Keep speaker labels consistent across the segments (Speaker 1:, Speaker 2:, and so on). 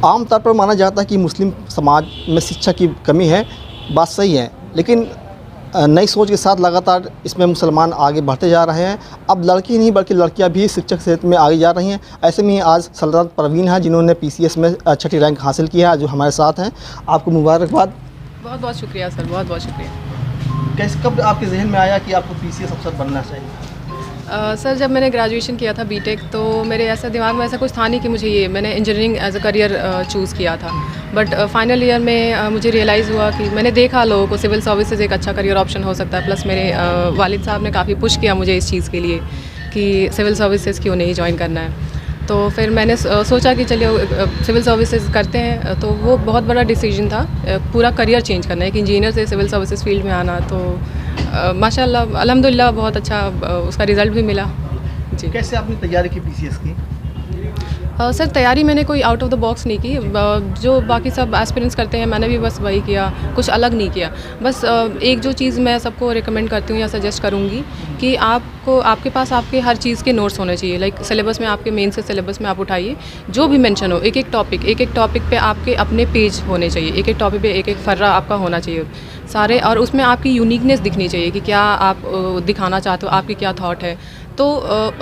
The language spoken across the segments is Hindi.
Speaker 1: आम तौर पर माना जाता है कि मुस्लिम समाज में शिक्षा की कमी है, बात सही है, लेकिन नई सोच के साथ लगातार इसमें मुसलमान आगे बढ़ते जा रहे हैं। अब लड़की नहीं बल्कि लड़कियां भी शिक्षक क्षेत्र में आगे जा रही हैं। ऐसे में आज सल्तनत परवीन है जिन्होंने पीसीएस में छठी रैंक हासिल किया है, जो हमारे साथ हैं। आपको मुबारकबाद।
Speaker 2: बहुत बहुत शुक्रिया सर, बहुत बहुत शुक्रिया।
Speaker 1: कैसे कब आपके जहन में आया कि आपको पीसीएस अफसर बनना चाहिए?
Speaker 2: सर जब मैंने ग्रेजुएशन किया था बीटेक, तो मेरे ऐसा दिमाग में ऐसा कुछ था नहीं कि मुझे ये, मैंने engineering as a career choose किया था। बट फाइनल ईयर में मुझे रियलाइज़ हुआ कि मैंने देखा लोगों को सिविल सर्विसेज एक अच्छा करियर ऑप्शन हो सकता है। प्लस मेरे वालिद साहब ने काफ़ी पुश किया मुझे इस चीज़ के लिए कि सिविल सर्विसेज क्यों नहीं ज्वाइन करना है। तो फिर मैंने सोचा कि चलिए सिविल सर्विसेज करते हैं। तो वो बहुत बड़ा डिसीजन था, पूरा करियर चेंज करना है, कि इंजीनियर से सिविल सर्विसेज फील्ड में आना। तो माशाल्लाह अल्हम्दुलिल्लाह बहुत अच्छा उसका रिज़ल्ट भी मिला जी।
Speaker 1: कैसे आपने तैयारी की पीसीएस की?
Speaker 2: सर तैयारी मैंने कोई आउट ऑफ द बॉक्स नहीं की, जो बाकी सब एस्पिरेंट्स करते हैं मैंने भी बस वही किया, कुछ अलग नहीं किया। बस एक जो चीज़ मैं सबको रिकमेंड करती हूँ या सजेस्ट करूँगी कि आपको आपके पास आपके हर चीज़ के नोट्स होने चाहिए। लाइक सिलेबस में, आपके मेन से सिलेबस में आप उठाइए, जो भी मेंशन हो, एक एक टॉपिक पे आपके अपने पेज होने चाहिए, एक एक टॉपिक पे एक एक फर्रा आपका होना चाहिए सारे, और उसमें आपकी यूनिकनेस दिखनी चाहिए कि क्या आप दिखाना चाहते हो, आपकी क्या थॉट है। तो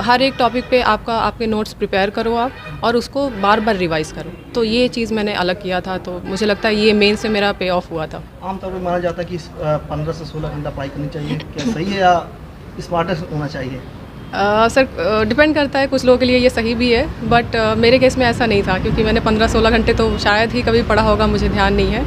Speaker 2: हर एक टॉपिक पे आपके नोट्स प्रिपेयर करो आप, और उसको बार बार रिवाइज़ करो। तो ये चीज़ मैंने अलग किया था, तो मुझे लगता है ये मेन से मेरा पे ऑफ हुआ था।
Speaker 1: आमतौर पर माना जाता है कि 15 से 16 घंटा पढ़ाई करनी चाहिए, क्या सही है या स्मार्टेस्ट होना चाहिए?
Speaker 2: सर डिपेंड करता है, कुछ लोगों के लिए ये सही भी है, बट मेरे केस में ऐसा नहीं था, क्योंकि मैंने 15-16 घंटे तो शायद ही कभी पढ़ा होगा, मुझे ध्यान नहीं है।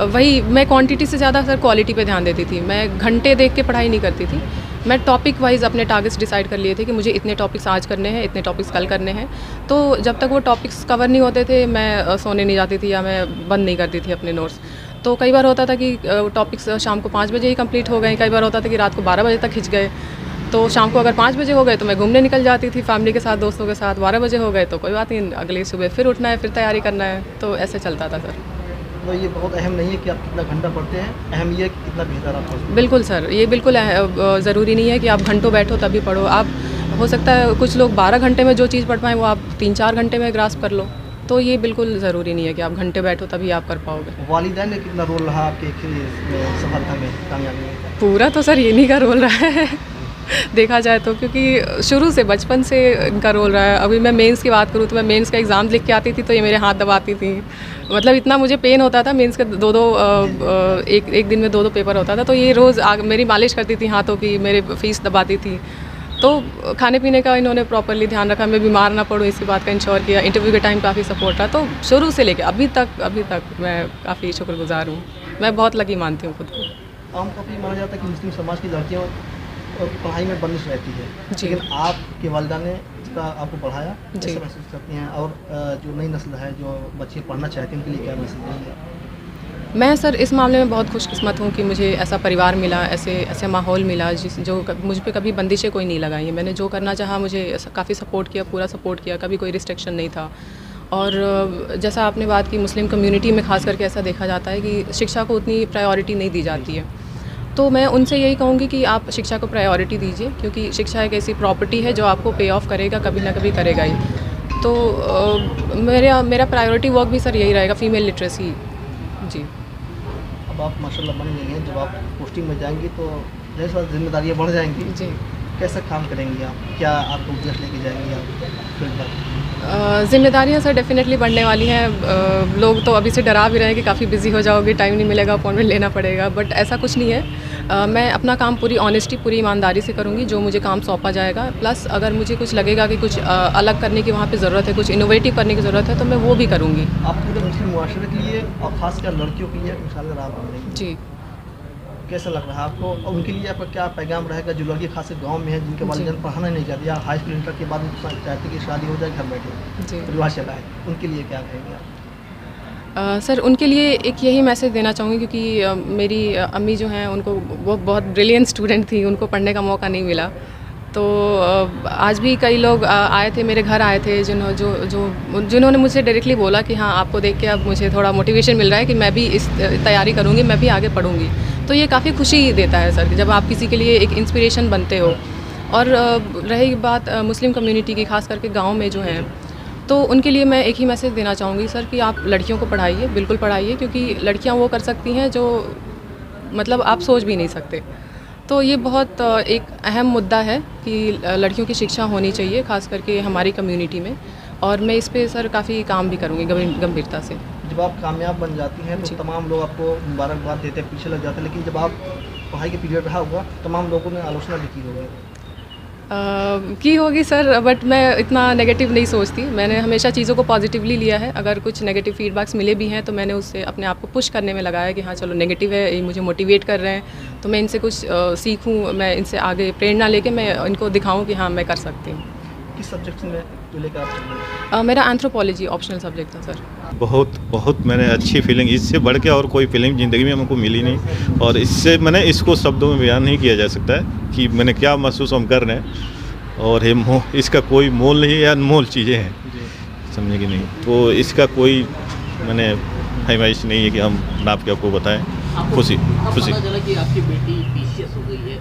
Speaker 2: वही मैं क्वांटिटी से ज़्यादा सर क्वालिटी पे ध्यान देती थी। मैं घंटे देख के पढ़ाई नहीं करती थी, मैं टॉपिक वाइज अपने टारगेट्स डिसाइड कर लिए थे कि मुझे इतने टॉपिक्स आज करने हैं, इतने टॉपिक्स कल करने हैं। तो जब तक वो टॉपिक्स कवर नहीं होते थे, मैं सोने नहीं जाती थी या मैं बंद नहीं करती थी अपने नोट्स। तो कई बार होता था कि टॉपिक्स शाम को 5 बजे ही कंप्लीट हो गए, कई बार होता था कि रात को 12 बजे तक खिंच गए। तो शाम को अगर 5 बजे हो गए तो मैं घूमने निकल जाती थी फैमिली के साथ, दोस्तों के साथ। 12 बजे हो गए तो कोई बात नहीं, अगले सुबह फिर उठना है, फिर तैयारी करना है। तो ऐसे चलता था सर।
Speaker 1: तो ये बहुत अहम नहीं है कि आप कितना घंटा पढ़ते हैं, अहम ये है कि कितना बेहतर आप पढ़ते हैं।
Speaker 2: बिल्कुल सर, ये बिल्कुल ज़रूरी नहीं है कि आप घंटों बैठो तभी पढ़ो। आप हो सकता है कुछ लोग 12 घंटे में जो चीज़ पढ़ पाएँ वो आप 3-4 घंटे में ग्रास्प कर लो। तो ये बिल्कुल ज़रूरी नहीं है कि आप घंटे बैठो तभी आप कर पाओगे।
Speaker 1: वालिदैन ने कितना रोल रहा आपके सफलता में, कामयाबी में?
Speaker 2: पूरा तो सर इन्हीं का रोल रहा है देखा जाए तो, क्योंकि शुरू से बचपन से इनका रोल रहा है। अभी मैं मेंस की बात करूँ तो मैं मेंस का एग्ज़ाम लिख के आती थी तो ये मेरे हाथ दबाती थी। मतलब इतना मुझे पेन होता था, मेंस के एक दिन में 2-2 पेपर होता था। तो ये रोज़ मेरी मालिश करती थी हाथों की, मेरे फीस दबाती थी। तो खाने पीने का इन्होंने प्रॉपर्ली ध्यान रखा, मैं बीमार ना पड़ूँ इसकी बात का इंश्योर किया। इंटरव्यू के टाइम काफ़ी सपोर्ट रहा। तो शुरू से लेकर अभी तक मैं काफ़ी शुक्रगुजार हूँ। मैं बहुत लकी मानती हूँ खुद को।
Speaker 1: आमतौर पर माना जाता है कि मुस्लिम समाज की लड़कियाँ पढ़ाई में बंदिश रहती है, लेकिन आपके वालिदा ने इसका आपको पढ़ाया, कैसे महसूस करती हैं? और जो नई नस्ल है, जो बच्चे पढ़ना चाहते हैं, उनके लिए क्या मैसेज देंगे?
Speaker 2: मैं सर इस मामले में बहुत खुशकिस्मत हूँ कि मुझे ऐसा परिवार मिला, ऐसे माहौल मिला जो मुझ पे कभी बंदिशें कोई नहीं लगाई हैं। मैंने जो करना चाहा मुझे काफ़ी सपोर्ट किया, पूरा सपोर्ट किया, कभी कोई रिस्ट्रिक्शन नहीं था। और जैसा आपने बात की, मुस्लिम कम्युनिटी में ख़ास करके ऐसा देखा जाता है कि शिक्षा को उतनी प्रायोरिटी नहीं दी जाती है। तो मैं उनसे यही कहूँगी कि आप शिक्षा को प्रायोरिटी दीजिए, क्योंकि शिक्षा एक ऐसी प्रॉपर्टी है जो आपको पे ऑफ करेगा, कभी ना कभी करेगा ही। तो मेरा प्रायोरिटी वर्क भी सर यही रहेगा, फ़ीमेल लिटरेसी जी।
Speaker 1: अब आप माशाल्लाह बन गई हैं, जब आप पोस्टिंग में जाएंगी तो ढेर सारी जिम्मेदारियाँ बढ़ जाएंगी
Speaker 2: जी।
Speaker 1: कैसा काम करेंगी आप? क्या आपको उद्देश्य लेके जाएंगी आप फील्ड पर?
Speaker 2: ज़िम्मेदारियाँ सर डेफ़िनेटली बढ़ने वाली हैं। लोग तो अभी से डरा भी रहे हैं कि काफ़ी बिज़ी हो जाओगे, टाइम नहीं मिलेगा, अपॉइंटमेंट लेना पड़ेगा। बट ऐसा कुछ नहीं है। मैं अपना काम पूरी ऑनेस्टी, पूरी ईमानदारी से करूँगी, जो मुझे काम सौंपा जाएगा। प्लस अगर मुझे कुछ लगेगा कि कुछ अलग करने की वहाँ पे ज़रूरत है, कुछ इनोवेटिव करने की ज़रूरत है, तो मैं वो भी करूँगी।
Speaker 1: आप पूरे मुस्लिम मुआशरे के लिए और ख़ासकर लड़कियों के लिए एक मिसाल अगर आप बन रही हैं,
Speaker 2: जी।
Speaker 1: कैसा लग रहा है आपको? और उनके लिए आपका क्या पैगाम रहेगा, जो लड़की खास गांव में है, जिनके वालिदैन पढ़ाना नहीं चाहते या हाई स्कूल इंटर के बाद चाहते कि शादी हो जाए, घर बैठे
Speaker 2: जी।
Speaker 1: परिवार चलाए, उनके लिए क्या कहेंगे आप?
Speaker 2: सर उनके लिए एक यही मैसेज देना चाहूँगी, क्योंकि मेरी अम्मी जो हैं उनको, वो बहुत ब्रिलियंट स्टूडेंट थी, उनको पढ़ने का मौका नहीं मिला। तो आज भी कई लोग आए थे, मेरे घर आए थे, जिन्होंने मुझसे डायरेक्टली बोला कि हाँ, आपको देख के अब मुझे थोड़ा मोटिवेशन मिल रहा है कि मैं भी इस तैयारी करूँगी, मैं भी आगे पढ़ूँगी। तो ये काफ़ी खुशी देता है सर, जब आप किसी के लिए एक इंस्पिरेशन बनते हो। और रही बात मुस्लिम कम्युनिटी की, खास करके गाँव में जो है, तो उनके लिए मैं एक ही मैसेज देना चाहूँगी सर कि आप लड़कियों को पढ़ाइए, बिल्कुल पढ़ाइए, क्योंकि लड़कियाँ वो कर सकती हैं जो मतलब आप सोच भी नहीं सकते। तो ये बहुत एक अहम मुद्दा है कि लड़कियों की शिक्षा होनी चाहिए, ख़ास करके हमारी कम्युनिटी में, और मैं इस पे सर काफ़ी काम भी करूँगी गंभीरता से।
Speaker 1: जब आप कामयाब बन जाती हैं तो तमाम लोग आपको मुबारकबाद देते हैं, पीछे लग जाते हैं, लेकिन जब आप पढ़ाई के पीरियड रहा होगा तमाम लोगों ने आलोचना भी की होगी।
Speaker 2: की होगी सर, बट मैं इतना नेगेटिव नहीं सोचती। मैंने हमेशा चीज़ों को पॉजिटिवली लिया है। अगर कुछ नेगेटिव फीडबैक्स मिले भी हैं तो मैंने उससे अपने आप को पुश करने में लगाया कि हाँ चलो नेगेटिव है, ये मुझे मोटिवेट कर रहे हैं, तो मैं इनसे कुछ सीखूं, मैं इनसे आगे प्रेरणा लेके मैं इनको दिखाऊं कि हाँ मैं कर सकती हूँ।
Speaker 1: किस सब्जेक्ट में जो लेकर आप चल रहे हैं?
Speaker 2: मेरा एंथ्रोपोलॉजी ऑप्शनल सब्जेक्ट था सर।
Speaker 3: बहुत मैंने अच्छी फीलिंग, इससे बढ़ के और कोई फीलिंग ज़िंदगी में हमको मिली नहीं, और इससे मैंने इसको शब्दों में बयान नहीं किया जा सकता है कि मैंने क्या महसूस हम कर रहे हैं, और इसका कोई मोल नहीं है, अनमोल चीज़ें हैं, समझे कि नहीं। तो इसका कोई मैंने फरमाइश नहीं है कि हम नाप के आपको बताएं। खुशी
Speaker 4: पता चला कि आपकी बेटी पीसीएस हो गई है,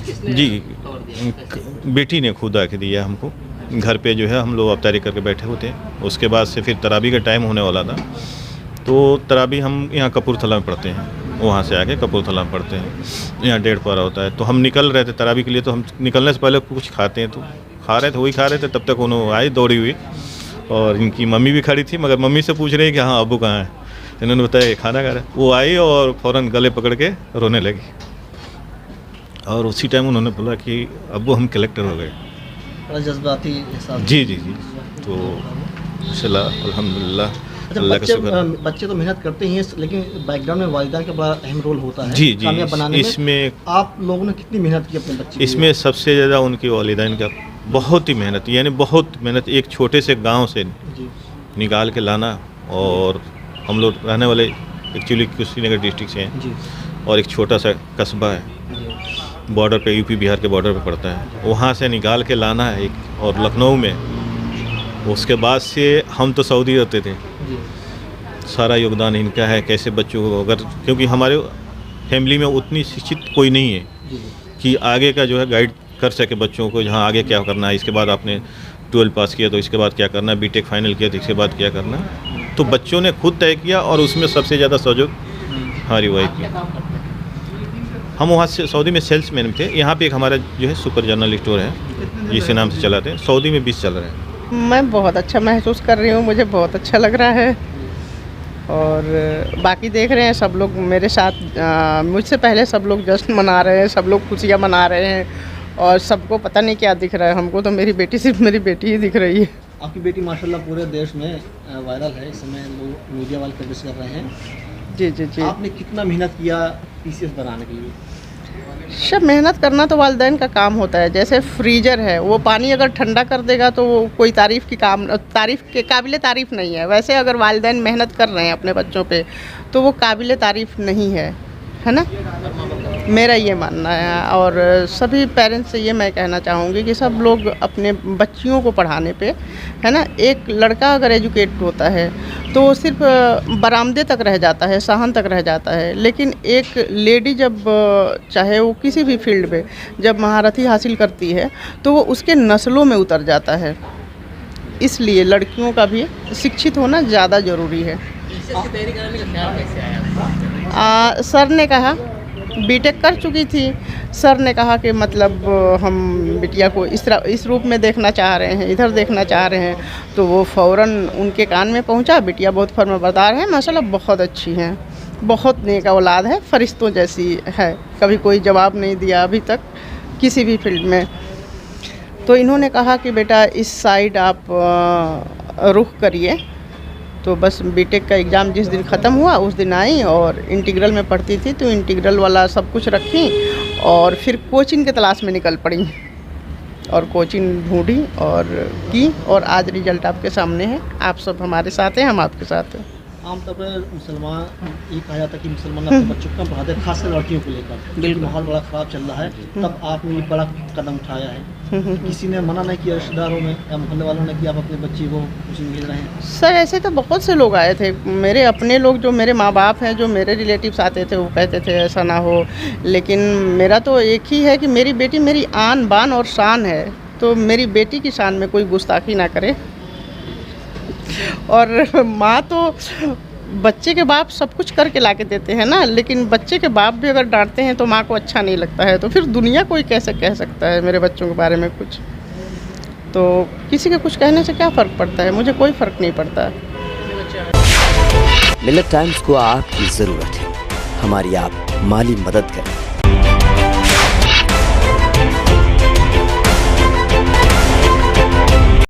Speaker 4: किसने
Speaker 3: जी,
Speaker 4: खबर दिया? कैसे?
Speaker 3: बेटी ने खुद आके दिया हमको। घर पे जो है हम लोग अफ्तारी करके बैठे होते हैं, उसके बाद से फिर तरावी का टाइम होने वाला था, तो तरावी हम यहाँ कपूरथला में पढ़ते हैं, वहाँ से आके कपूरथला में पढ़ते हैं, यहाँ 1:30 पारा होता है। तो हम निकल रहे थे तरावी के लिए, तो हम निकलने से पहले कुछ खाते हैं, तो खा रहे थे तब तक उन्होंने आई दौड़ी हुई, और इनकी मम्मी भी खड़ी थी, मगर मम्मी से पूछ रही है कि हाँ अब्बू कहाँ हैं। इन्होंने बताया खाना खा रहे। वो आई और फ़ौरन गले पकड़ के रोने लगी, और उसी टाइम उन्होंने बोला कि अब्बू हम कलेक्टर हो गए।
Speaker 1: बड़ा जज्बाती एहसास।
Speaker 3: जी। तो माशाल्लाह अल्हम्दुलिल्लाह,
Speaker 1: अच्छा,
Speaker 3: अल्लाह का शुक्र।
Speaker 1: बच्चे तो मेहनत करते ही हैं, लेकिन बैकग्राउंड में वालिदैन का बड़ा अहम रोल होता है
Speaker 3: जी
Speaker 1: कामयाब बनाने में।
Speaker 3: इसमें
Speaker 1: आप लोगों ने कितनी मेहनत की अपने बच्चे के लिए?
Speaker 3: इसमें सबसे ज़्यादा उनके वालिदैन का बहुत ही मेहनत, यानी बहुत मेहनत। एक छोटे से गांव से
Speaker 1: जी
Speaker 3: निकाल के लाना, और हम लोग रहने वाले एक्चुअली कुशीनगर डिस्ट्रिक्ट से हैं,
Speaker 1: जी
Speaker 3: और एक छोटा सा कस्बा है,
Speaker 1: जी
Speaker 3: बॉर्डर पे, यूपी बिहार के बॉर्डर पे पड़ता है, वहाँ से निकाल के लाना है एक, और लखनऊ में। उसके बाद से हम तो सऊदी रहते थे,
Speaker 1: जी
Speaker 3: सारा योगदान इनका है। कैसे बच्चों को, अगर क्योंकि हमारे फैमिली में उतनी शिक्षित कोई नहीं है
Speaker 1: जी
Speaker 3: कि आगे का जो है गाइड कर सके बच्चों को, जहाँ आगे क्या करना है, इसके बाद आपने 12 पास किया तो इसके बाद क्या करना है, बीटेक फाइनल किया तो इसके बाद क्या करना है। तो बच्चों ने खुद तय किया, और उसमें सबसे ज़्यादा सहयोग हमारी वाइफ की। हम वहाँ से सऊदी में सेल्समैन थे, यहाँ पे एक हमारा जो है सुपर जनरल स्टोर है, जिसके नाम से चलाते हैं। सऊदी में 20 चल रहे हैं।
Speaker 5: मैं बहुत अच्छा महसूस कर रही हूँ, मुझे बहुत अच्छा लग रहा है, और बाकी देख रहे हैं सब लोग मेरे साथ, मुझसे पहले सब लोग जश्न मना रहे हैं, सब लोग खुशियाँ मना रहे हैं, और सबको पता नहीं क्या दिख रहा है। हमको तो मेरी बेटी, सिर्फ मेरी बेटी ही दिख रही है।
Speaker 1: आपकी बेटी माशाल्लाह पूरे देश में वायरल है, इस समय लोग मीडिया वाले कवरेज कर रहे हैं।
Speaker 5: जी।
Speaker 1: आपने कितना मेहनत किया पीसीएस बनाने के लिए?
Speaker 5: सब मेहनत करना तो वालिदैन का काम होता है। जैसे फ्रीजर है, वो पानी अगर ठंडा कर देगा तो वो कोई तारीफ़ के काबिल तारीफ़ नहीं है। वैसे अगर वालिदैन मेहनत कर रहे हैं अपने बच्चों पे तो वो काबिल तारीफ़ नहीं है ना, मेरा ये मानना है। और सभी पेरेंट्स से ये मैं कहना चाहूँगी कि सब लोग अपने बच्चियों को पढ़ाने पे, है ना, एक लड़का अगर एजुकेट होता है तो वो सिर्फ बरामदे तक रह जाता है, साहन तक रह जाता है, लेकिन एक लेडी जब चाहे वो किसी भी फील्ड में जब महारथी हासिल करती है तो वो उसके नस्लों में उतर जाता है। इसलिए लड़कियों का भी शिक्षित होना ज़्यादा ज़रूरी है।
Speaker 4: पीसीएस की तैयारी कराने का ख्याल कैसे आया?
Speaker 5: सर ने कहा, बीटेक कर चुकी थी, सर ने कहा कि मतलब हम बिटिया को इस रूप में देखना चाह रहे हैं, इधर देखना चाह रहे हैं, तो वो फ़ौरन उनके कान में पहुंचा। बिटिया बहुत फर्माबरदार है, माशाल्लाह बहुत अच्छी हैं, बहुत नेक औलाद है, फरिश्तों जैसी है, कभी कोई जवाब नहीं दिया अभी तक किसी भी फील्ड में। तो इन्होंने कहा कि बेटा इस साइड आप रुख करिए। तो बस बीटेक का एग्ज़ाम जिस दिन ख़त्म हुआ उस दिन आई, और इंटीग्रल में पढ़ती थी तो इंटीग्रल वाला सब कुछ रखी, और फिर कोचिंग के तलाश में निकल पड़ी, और कोचिंग ढूंढी और की, और आज रिजल्ट आपके सामने है। आप सब हमारे साथ हैं, हम आपके साथ हैं।
Speaker 1: आमतौर पर मुसलमान ये कहा जाता है कि मुसलमान अपने बच्चों को कम पढ़ाते हैं, खासकर लड़कियों को लेकर, क्योंकि माहौल बड़ा ख़राब चल रहा है। तब आपने ये बड़ा कदम उठाया है। किसी ने मना नहीं किया रिश्तेदारों में या मोहल्ले वालों ने कि आप अपने बच्चे को कोचिंग भेज रहे हैं?
Speaker 5: सर ऐसे तो बहुत से लोग आए थे, मेरे अपने लोग, जो मेरे माँ बाप हैं, जो मेरे रिलेटिव्स आते थे, वो कहते थे ऐसा ना हो, लेकिन मेरा तो एक ही है कि मेरी बेटी मेरी आन बान और शान है, तो मेरी बेटी की शान में कोई गुस्ताखी ना करे। और माँ तो बच्चे के बाप सब कुछ करके ला के देते हैं ना, लेकिन बच्चे के बाप भी अगर डांटते हैं तो माँ को अच्छा नहीं लगता है, तो फिर दुनिया कोई कैसे कह सकता है मेरे बच्चों के बारे में कुछ। तो किसी के कुछ कहने से क्या फ़र्क पड़ता है, मुझे कोई फ़र्क नहीं पड़ता।
Speaker 6: मिल्लत टाइम्स को आपकी ज़रूरत है, हमारी आप माली मदद करें।